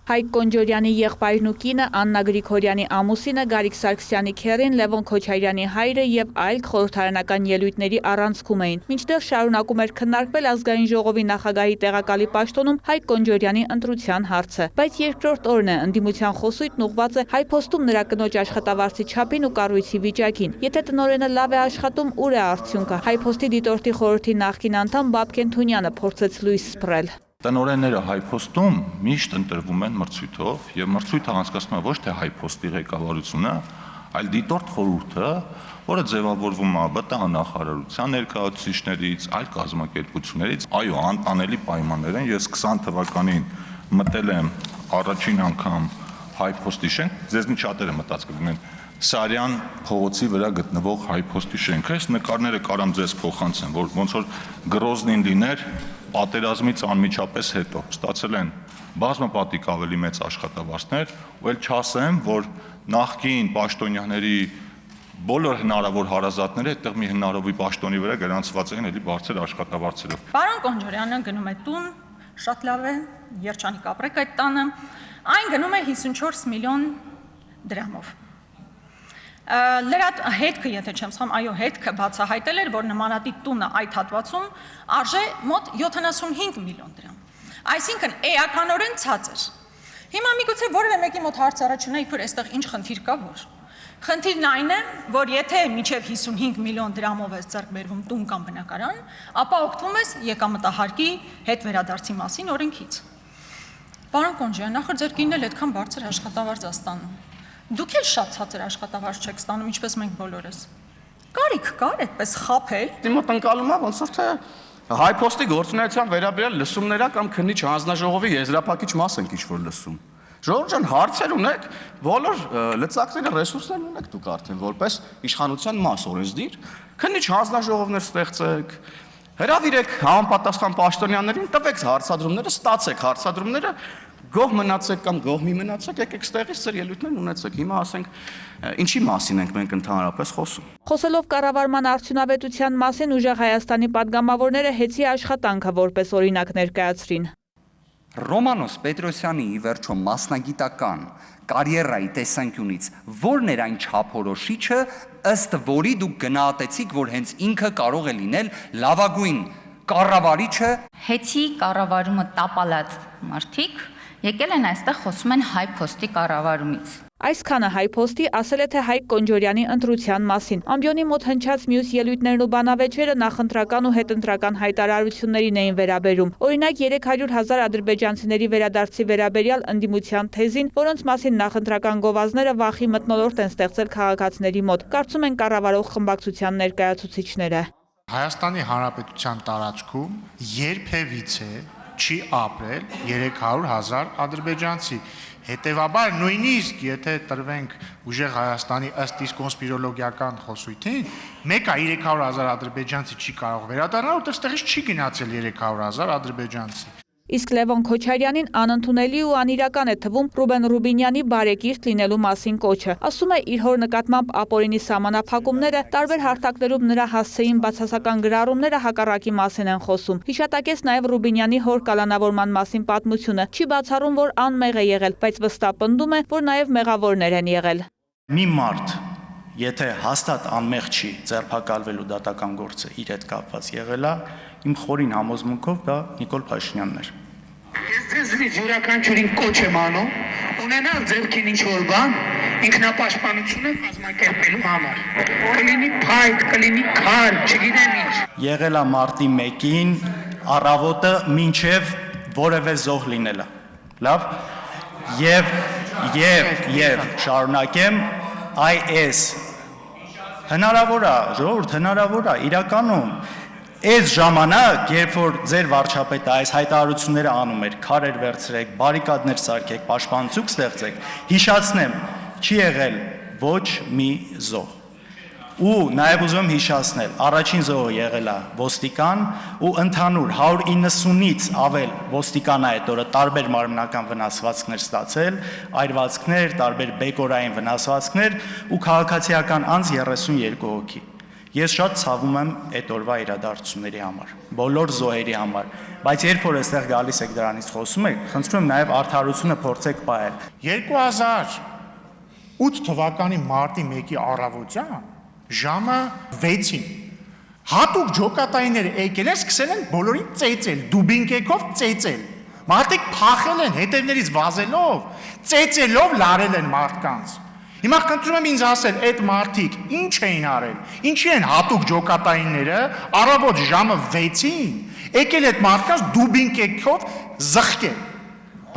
Հայկ Կոնջորյանի եղբայրն ու կինը, Աննա Գրիգորյանի ամուսինը, Գարիկ Սարգսյանի քեռին, Լևոն Քոչարյանի հայրը եւ այլ խորհրդարանական ելույթների առանցքում էին։ Մինչդեռ շարունակում էր քննարկվել ազգային ժողովի նախագահի տեղակալի պաշտոնում Հայկ Կոնջորյանի ընտրության հարցը։ Բայց երկրորդ օրն է ընդդիմության խոսույթն ուղղված է հայփոստում նրա կնոջ աշխատավարձի չափին ու կառույցի վիճակին։ Եթե տնօրենը լավ է աշխատում, ուր է արդյունքը։ Հայփոստի դիտորդի խորհրդի նախկին անդամ Բաբկեն Թունյանը փորձեց լույս սփռել։ Տնօրենները հայփոստում միշտ ընտրվում են մրցույթով եւ մրցույթը անցկացնում է ոչ թե հայփոստի ղեկավարությունը, այլ դիտորդ խորհուրդը, որը ձևավորվում է ԲՏԱ նախարարության ներկայացուցիչներից, այլ կազմակերպություններից։ Այո, անտանելի պայմաններ են։ Ես 20 թվականին մտել եմ առաջին անգամ հայփոստի շենք, ձեզնից շատերը մտածել ունեն Սարյան փողոցի վրա գտնվող հայփոստի շենքը։ Այս նկարները կարամ ձեզ փոխանցեմ, որ ոնց որ Գրոզնին լիներ պատերազմից անմիջապես հետո ստացել են բազմապատիկ ավելի մեծ աշխատավարձներ, ու էլ չասեմ, որ նախկին պաշտոնյաների բոլոր հնարավոր հարազատները այդտեղ մի հնարավորի պաշտոնի վրա գրանցված են էլի բարձր աշխատավարձերով։ Պարոն Կոնջորյանը գնում է տուն, շատ լավ է, երջանիկ ապրեք այդ տանը, այն գնում է 54 միլիոն դրամով։ Լրատ հետքը, եթե չեմ սխալվում, այո, հետքը բացահայտել էր, որ նմանատիպ տունը այդ հատվածում արժե մոտ 75 միլիոն դրամ։ Այսինքն էականորեն ցածր։ Հիմա միգուցե որևէ մեկի մոտ հարց առաջանա, իբր այստեղ ինչ խնդիր կա, որ։ Խնդիրն այն է, որ եթե մինչև 55 միլիոն դրամով է ձեռք բերվում տուն կամ բնակարան, ապա օգտվում ես եկամտահարկի հետ վերադարձի մասին օրենքից։ Պարոն Կոնջյան, նախր ձեր կինն էլ այդքան բարձր աշխատավարձ է ստանում։ Դուք էլ շատ ցածր աշխատավարձ չեք ստանում, ինչպես մենք բոլորս։ Կարիք կար այդպես խաբել։ Դե մոտ ընկալում է ոնց որ թե հայփոստի գործունեության վերաբերյալ լսումներա կամ քննիչ հանձնաժողովի եզրափակիչ մաս ենք ինչ-որ լսում։ Ժողովուրդ ջան, հարցեր ունեք, բոլոր լծակները, ռեսուրսներ ունեք դուք արդեն որպես իշխանության մաս օրենսդիր, քննիչ հանձնաժողովներ ստեղծեք, հրավիրեք համապատասխան պաշտոնյաներին, տվեք հարցադրումները, ստացեք հարցադրումները, գոհ մնացեք կամ գոհ մի մնացեք, եկեք ստեղից ձեր ելույթներն ունեցեք։ Հիմա ասենք ինչի մասին ենք մենք ընդհանրապես խոսում։ Խոսելով կառավարման արդյունավետության մասին, Ուժեղ Հայաստանի падգամավորները հեծի աշխատանքը որպես օրինակ ներկայացրին։ Ռոմանոս Պետրոսյանի ի վերջո մասնագիտական կարիերայի տեսանկյունից որն էր այն չափորոշիչը, ըստ որի դուք գնահատեցիք, որ հենց ինքը կարող է լինել լավագույն կառավարիչը։ Հեծի կառավարումը տապալած մարդիկ եկել են այստեղ խոսում են հայփոստի կառավարումից։ Այսքանը հայփոստի ասել է թե Հայկ Կոնջորյանի ընտրության մասին։ Ամբիոնի մոտ հնչած մյուս ելույթներն ու բանավեճերը նախընտրական ու հետընտրական հայտարարություններին էին վերաբերում։ Օրինակ 300,000 ադրբեջանցիների վերադարձի վերաբերյալ ընդդիմության թեզին, որոնց մասին նախընտրական գովազդները վախի մթնոլորտ են ստեղծել քաղաքացիների մոտ, կարծում են կառավարող խմբակցության ներկայացուցիչները։ Հայաստանի Հանրապետության տարածքում երբևիցե չի ապրել 300,000 ադրբեջանցի։ Հետևաբար նույնիսկ եթե տրվենք Ուժեղ Հայաստանի ըստ իսկ կոնսպիրոլոգիական խոսույթին, մեկը 300,000 ադրբեջանցի չի կարող վերադառնալ, որտեղ ստեղից չի գնացել 300,000 ադրբեջանցի։ Իսկ Լևոն Քոչարյանին անընդունելի ու անիրական է թվում Ռուբեն Ռուբինյանի բարեկիրթ լինելու մասին կոչը։ Ասում է իր հոր նկատմամբ ապօրինի սահմանափակումները, տարբեր հարթակներում նրա հասցեին բացասական գրառումները հակառակի մասին են խոսում։ Հիշատակեց նաև Ռուբինյանի հոր կալանավորման մասին պատմությունը։ Չի բացառում, որ անմեղ է եղել, բայց վստահ պնդում է, որ նաև մեղավորներ են եղել։ Մի մարդ, եթե հաստատ անմեղ չի, ձերբակալվելու դատական գործը իր հետ կապված եղել է, իմ խորին համոզմունքով դա Նիկոլ Փաշինյանն էր։ Ես ձեզնից յուրաքանչյուրին կոչ եմ անում, ունենալ ձեռքին ինչ-որ բան, ինքնապաշտպանությունը կազմակերպելու համար։ Կլինի փայտ, կլինի քար, չգիտեմ ինչ։ Եղել է մարտի 1-ին, առավոտը մինչև որևէ զոհ լինելը։ Լավ։ Եվ շարունակեմ, այս հնարավոր է, ժողովուրդ, հնարավոր է, իրականում այս ժամանակ, երբ որ ձեր վարչապետը այս հայտարարությունները անում էր, քարեր վերցրեք, բարիկադներ սարքեք, պաշտպանություն ստեղծեք, հիշացնեմ, չի եղել ոչ մի զոհ։ Ու նաև ուզում եմ հիշեցնել, առաջին զոհը եղել է ոստիկան ու ընդհանուր 190-ից ավել ոստիկան է այդ օրը տարբեր մարմնական վնասվածքներ ստացել, այրվածքներ, տարբեր բեկորային վնասվածքներ ու քաղաքացիական անձ 32 հոգի։ Ես շատ ցավում եմ այդ օրվա իրադարձությունների համար, բոլոր զոհերի համար, բայց երբ որ այստեղ գալիս եք դրանից խոսում եք, խնդրում եմ նաև արդարությունը փորձեք պահել։ 2008 թվականի մարտի 1-ի առավոտյան ժամը 6-ին հատուկ ջոկատայինները եկել են, սկսել են բոլորին ծեծել, դուբինկեքով ծեծել։ Մարդիկ փախել են հետևներից վազելով, ծեծելով լարել են մարդկանց։ Հիմա խնդրում եմ ինձ ասել, այդ մարդիկ ինչ էին արել, ինչի են հատուկ ջոկատայինները առավոտ ժամը 6-ին եկել այդ մարդկանց դուբինկեքով զղկել։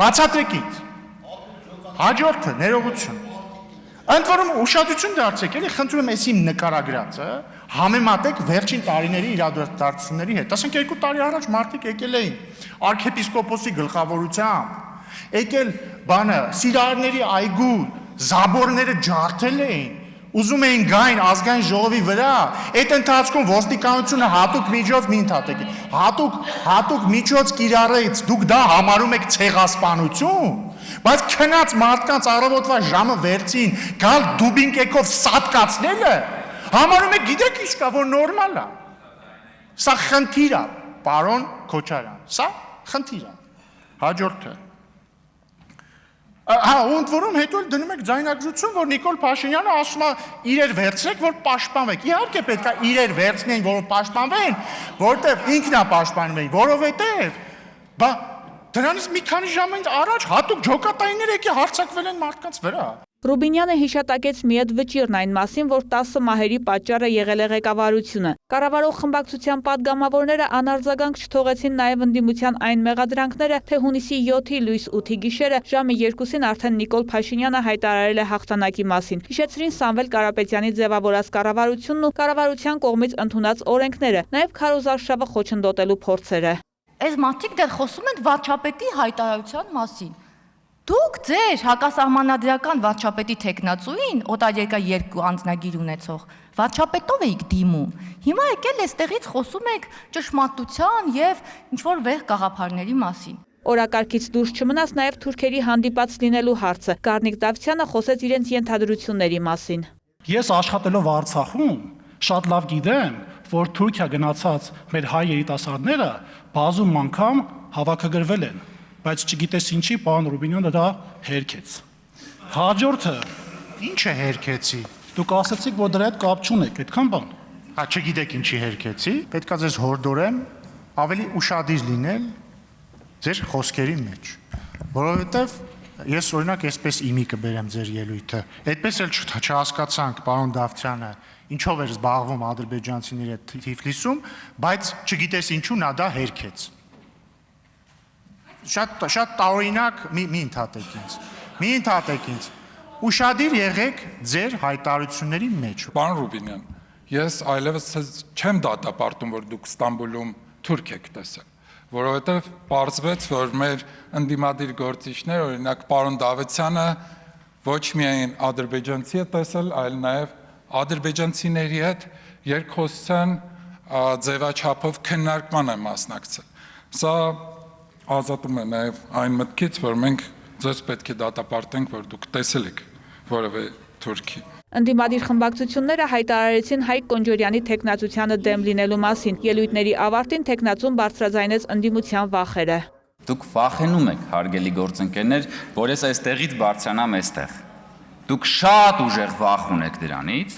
Բացատրեք ինձ։ Հաջորդը ներողություն։ Ընդ որում ուշադրություն դարձեք, էլի խնդրում եմ այս իմ նկարագրածը համեմատեք վերջին տարիների իրադարձությունների հետ։ Ասենք 2 տարի առաջ մարդիկ եկել էին արքեպիսկոպոսի գլխավորությամբ, եկել սիրահարների այգու զաբորները ջարդել էին, ուզում էին գային ազգային ժողովի վրա, այդ ընթացքում ոստիկանությունը հատուկ միջոց մի ընդհատեք, հատուկ միջոց կիրառեց, դուք դա համարում եք ցեղասպանություն, բայց քնած մարդկանց առավոտվա ժամը 6-ին գալ դուբինկեքով սատկացնելը համարում եք, գիտեք ինչ կա, որ նորմալ է։ Սա խնդիր է, պարոն Քոչարյան, սա խնդիր է։ Հաջորդը։ Ընդ որում հետո դնում եք ձայնագրություն, որ Նիկոլ Փաշինյանը ասում է իրեր վերցրեք, որ պաշտպանվեք։ Իհարկե պետք է իրեր վերցնեն, որ պաշտպանվեն, որտեղ ինքն է պաշտպանվեն, որովհետև դրանից մի քանի ժամ առաջ հատուկ ջոկատայիններ եկի հարձակվել են մարդկանց վրա։ Ռուբինյանը հիշատակեց մի այդ վճիրն այն մասին, որ 10 մահերի պատճառը եղել է ղեկավարությունը։ Կառավարող խմբակցության падգամավորները անարձագանք չթողեցին նաև ընդդիմության այն մեղադրանքները, թե հունիսի 7-ի լույս 8-ի գիշերը ժամը 2-ին արդեն Նիկոլ Փաշինյանը հայտարարել է հաղթանակի մասին։ Հիշեցրին Սամվել Կարապետյանի ձևավորած կառավարությունն ու կառավարության կողմից ընդունած օրենքները, նաև քարոզարշավը խոչընդոտելու փորձերը։ Այս մարդիկ դեռ խոսում են վարչապետի հայտարարության մասին։ Դուք ձեր հակասահմանադրական վարչապետի տեխնացուին, օտարերկա 2 անձնագիր ունեցող, վարչապետով էիք դիմում։ Հիմա եկել էստեղից խոսում եք ճշմարտության եւ ինչ-որ վեհ գաղափարների մասին։ Օրակարգից դուրս չմնաց նաև թուրքերի հանդիպած լինելու հարցը։ Գառնիկ Դավթյանը խոսեց իրենց ենթադրությունների մասին։ Ես աշխատելով Արցախում շատ լավ գիտեմ, որ Թուրքիա գնացած մեր հայ երիտասարդները բազում անգամ հավաքագրվել են, բայց չգիտես ինչի պարոն Ռուբինյանը դա հերքեց։ Հաջորդը Ինչ է հերքեցի։ դուք ասացիք, որ դրա հետ կապ չունեք, այդքան բան։ Չգիտեք ինչի հերքեցի, պետքա ձեզ հորդորեմ ավելի ուշադիր լինել ձեր խոսքերի մեջ, որովհետև ես օրինակ այսպես իմի կբերեմ ձեր ելույթը։ Այդպես էլ չհասկացանք պարոն Դավթյանը ինչով էր զբաղվում ադրբեջանցիների հետ Թիֆլիսում, բայց չգիտես ինչու նա դա հերքեց։ Շատ տարօրինակ մի ընդհատեք ինձ։ Ուշադիր եղեք ձեր հայտարարությունների մեջ։ Պարոն Ռուբինյան, ես այլևս չեմ դատապարտում, որ դուք Ստամբուլում թուրք եք տեսել, որովհետև պարզվեց, որ մեր ընդդիմադիր գործիչներ, օրինակ պարոն Դավթյանը ոչ միայն ադրբեջանցի է տեսել, այլ նաև ադրբեջանցիների հետ երկխոսության ձևաչափով քննարկման է մասնակցել։ Սա ազատում է նաև այն մտքից, որ մենք ձեզ պետք է դատապարտենք, որ դուք տեսել եք որևէ թուրքի։ Ընդդիմադիր խմբակցությունները հայտարարեցին Հայկ Կոնջորյանի տեխնացությանը դեմ լինելու մասին։ Ելույթների ավարտին տեխնացուն բարձրաձայնեց ընդդիմության վախերը։ Դուք վախենում եք, հարգելի գործընկերներ, որ ես այստեղից բարձրանամ այստեղ։ Դուք շատ ուժեղ վախ ունեք դրանից,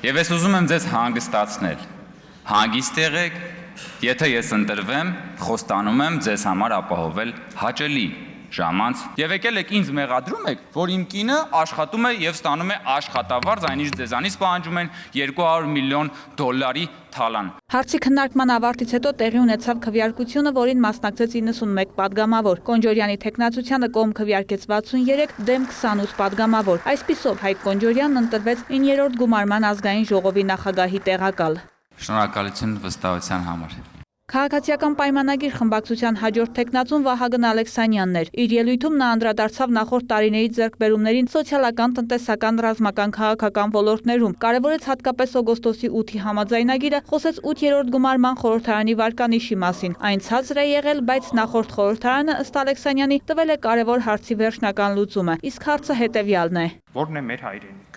եւ ես ուզում եմ ձեզ հանգստացնել։ Հանգիստ եղեք, եթե ես ընտրվեմ, խոստանում եմ ձեզ համար ապահովել հաճելի ժամանց եւ եկել եք ինձ մեղադրում եք, որ իմ կինը աշխատում է եւ ստանում է աշխատավարձ, այնինչ ձեզանից պահանջում են $200 միլիոն թալան։ Հարցի քննարկման ավարտից հետո տեղի ունեցավ քվեարկությունը, որին մասնակցեց 91 падգամավոր։ Կոնջորյանի տեխնացությանը կողմ քվեարկեց 63, դեմ 28 падգամավոր։ Այսպիսով Հայկ Կոնջորյանն ընտրվեց 9-րդ գումարման ազգային ժողովի նախագահի տեղակալ։ Շնորհակալություն վստահության համար։ Քաղաքացիական պայմանագիր խմբակցության հաջորդ տեխնացուն Վահագն Ալեքսանյանն էր։ Իր ելույթում նա անդրադարձավ նախորդ տարիների ձեռքբերումներին սոցիալական, տնտեսական, ռազմական, քաղաքական ոլորտներում։ Կարևորեց հատկապես օգոստոսի 8-ի համաձայնագիրը, խոսեց 8-րդ գումարման խորհրդարանի վարկանիշի մասին։ Այն ցածր է եղել, բայց նախորդ խորհրդարանը ըստ Ալեքսանյանի տվել է կարևոր հարցի վերջնական լուծումը։ Իսկ հարցը հետևյալն է. Որն է մեր հայրենիքը։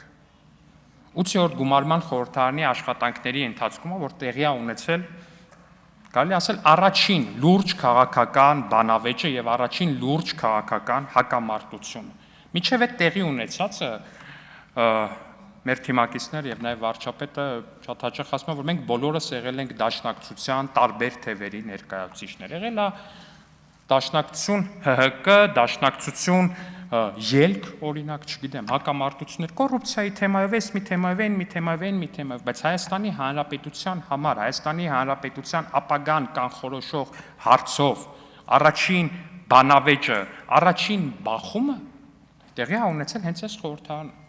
8-րդ գումարման խորհրդարանի աշխատանքների ընթացքում, որ տեղի է ունեցել կարելի ասել առաջին լուրջ քաղաքական բանավեճը եւ առաջին լուրջ քաղաքական հակամարտությունը։ Միջև այդ տեղի ունեցածը մեր թիմակիցներ եւ նաեւ վարչապետը շատ հաճախ ասում են, որ մենք բոլորս եղել ենք դաշնակցության տարբեր թևերի ներկայացուցիչներ։ Եղել է դաշնակցություն ՀՀԿ, դաշնակցություն ելք, օրինակ, չգիտեմ, հակամարտություններ, կոռուպցիայի թեմայով, այս մի թեմայով, այն մի թեմայով, բայց Հայաստանի Հանրապետության համար, Հայաստանի Հանրապետության ապագան կանխորոշող հարցով առաջին բանավեճը, առաջին բախումը տեղի է ունեցել հենց այս խորհրդարանում։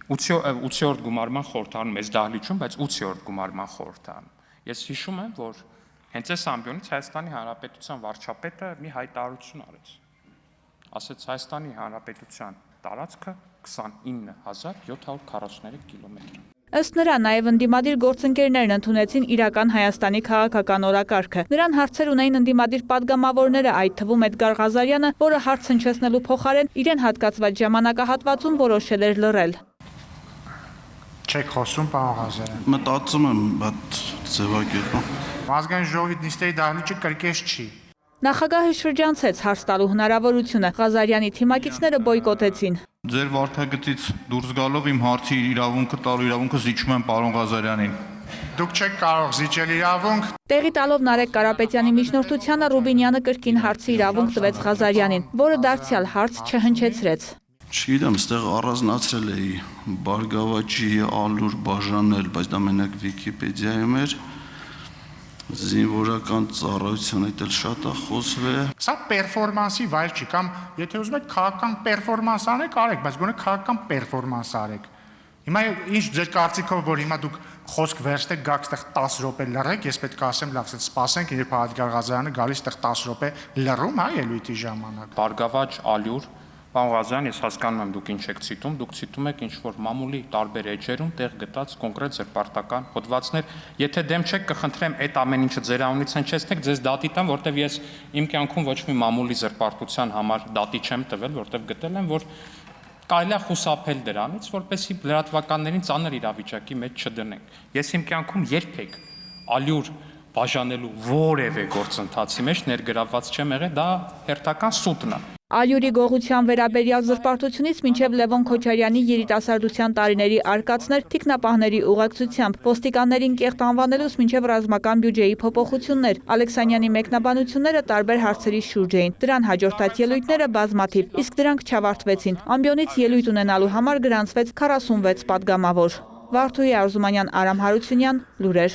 8-րդ գումարման խորհրդարանում, այս դահլիճում, բայց 8-րդ գումարման խորհրդարանում։ Ես հիշում եմ, որ հենց այս ամբիոնից Հայաստանի Հանրապետության վարչապետը մի հայտարարություն արեց։ Ասեց Հայաստանի Հանրապետության տարածքը 29743 կիլոմետր։ Ըստ նրա, նաև ընդդիմադիր գործընկերներն ընդունեցին իրական Հայաստանի քաղաքական օրակարգը։ Նրան հարցեր ունեին ընդդիմադիր падգամավորները, այդ թվում Էդգար Ղազարյանը, որը հարց հնչեցնելու փոխարեն իրեն հատկացված ժամանակահատվածում որոշել էր լռել։ Չեք խոսում, պարոն Ղազարյան։ Մտածում եմ, բայց ձևակերպում։ Ազգային ժողովի նիստերի դահլիճը կրկես չի։ Նախագահը շրջանցեց հարց տալու հնարավորությունը, Ղազարյանի թիմակիցները բոյկոտեցին։ Ձեր վարքագծից դուրս գալով իմ հարցի իրավունքը տալու իրավունքը զիջում եմ պարոն Ղազարյանին։ Դուք չեք կարող զիջել իրավունք։ Տեղի տալով Նարեկ Կարապետյանի միջնորդությանը Ռուբինյանը կրկին հարցի իրավունք տվեց Ղազարյանին, որը դարձյալ հարց չհնչեցրեց։ Չգիտեմ, այստեղ առանձնացրել էի Բարգավաճի Ալուր բաժանել, բայց դա մենակ Վիկիպեդիայում էր։ Զինվորական ծառայության հետ էլ շատ է խոսվել։ Սա պերֆորմանսի վայր չի, կամ եթե ուզում եք քաղաքական պերֆորմանս անեք, արեք, բայց գոնե քաղաքական պերֆորմանս արեք։ Հիմա ինչ ձեր կարծիքով, որ հիմա դուք խոսք վերցնեք, գաք այդտեղ 10 րոպե լռեք, ես պետք է ասեմ, լավ, սպասենք, երբ Էդգար Ղազարյանը գալիս այդտեղ 10 րոպե լռում, հա, ելույթի ժամանակ։ Բարգավաճ Ալյուր, պարոն Ղազարյան, ես հասկանում եմ դուք ինչ եք ցիտում, դուք ցիտում եք ինչ-որ մամուլի տարբեր էջերում տեղ գտած կոնկրետ ձեր պարտական հոդվածներ, եթե դեմ չեք, կխնդրեմ այդ ամեն ինչը ձեր անունից հնչեցնեք, ձեզ դատի տամ, որտեվ ես իմ կյանքում ոչ մի մամուլի զրպարտության համար դատի չեմ տվել, որտեվ գտել եմ, որ կարելի է խուսափել դրանից, որպեսզի լրատվականներին ծանր իրավիճակի մեջ չդնենք։ Ես իմ կյանքում երբեք Ալյուր բաժանելու որևէ գործընթացի մեջ ներգրավված չեմ եղել, դա հերթական սուտն է։ Ալյուրի գողության վերաբերյալ զրպարտությունից մինչև Լևոն Քոչարյանի երիտասարդության տարիների արկածներ թիկնապահների ուղեկցությամբ, ոստիկաններին կեղտ անվանելուց մինչև ռազմական բյուջեի փոփոխություններ, Ալեքսանյանի մեկնաբանությունները տարբեր հարցերի շուրջ էին։ Դրան հաջորդած ելույթները բազմաթիվ, իսկ դրանք չավարտվեցին։ Ամբիոնից ելույթ ունենալու համար գրանցվեց 46 падգամավոր։ Վարդուհի Արզումանյան, Արամ Հարությունյան, լուրեր։